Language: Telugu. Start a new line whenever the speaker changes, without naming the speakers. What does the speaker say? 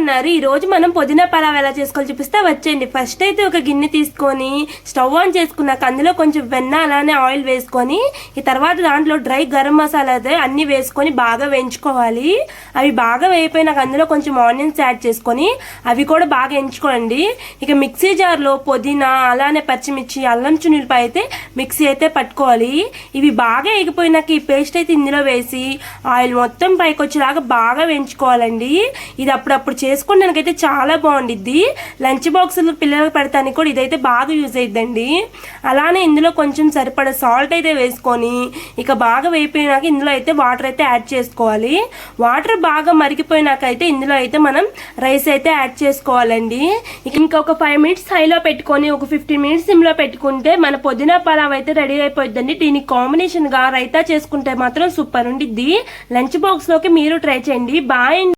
ఉన్నారు. ఈ రోజు మనం పుదీనా పలావ్ ఎలా చేసుకోవాలో చూపిస్తే వచ్చేయండి. ఫస్ట్ అయితే ఒక గిన్నె తీసుకొని స్టవ్ ఆన్ చేసుకున్నాక అందులో కొంచెం వెన్న అలానే ఆయిల్ వేసుకొని ఈ తర్వాత దాంట్లో డ్రై గరం మసాలా అయితే అన్ని వేసుకొని బాగా వేయించుకోవాలి. అవి బాగా వేయిపోయినాక అందులో కొంచెం ఆనియన్స్ యాడ్ చేసుకొని అవి కూడా బాగా వేయించుకోండి. ఇక మిక్సీ జార్లో పుదీనా అలానే పచ్చిమిర్చి అల్లం చున్నులపై అయితే మిక్సీ అయితే పట్టుకోవాలి. ఇవి బాగా ఎగిపోయినాక ఈ పేస్ట్ అయితే ఇందులో వేసి ఆయిల్ మొత్తం పైకి వచ్చేలాగా బాగా వేయించుకోవాలండి. ఇది అప్పుడప్పుడు చేసుకోవడానికైతే చాలా బాగుండిద్ది. లంచ్ బాక్సులు పిల్లలకు పెడతానికి కూడా ఇదైతే బాగా యూజ్ అయిద్దండి. అలానే ఇందులో కొంచెం సరిపడా సాల్ట్ అయితే వేసుకొని ఇక బాగా వేయిపోయినాక ఇందులో అయితే వాటర్ అయితే యాడ్ చేసుకోవాలి. వాటర్ బాగా మరిగిపోయినాక అయితే ఇందులో అయితే మనం రైస్ అయితే యాడ్ చేసుకోవాలండి. ఇంకొక 5 మినిట్స్ హైలో పెట్టుకొని ఒక 15 మినిట్స్ సిమ్లో పెట్టుకుంటే మన పుదీనా పలావ్ అయితే రెడీ అయిపోద్దండి. దీనికి కాంబినేషన్గా రైతా చేసుకుంటే మాత్రం సూపర్ ఉండిద్ది. లంచ్ బాక్స్లోకి మీరు ట్రై చేయండి. బాయ్.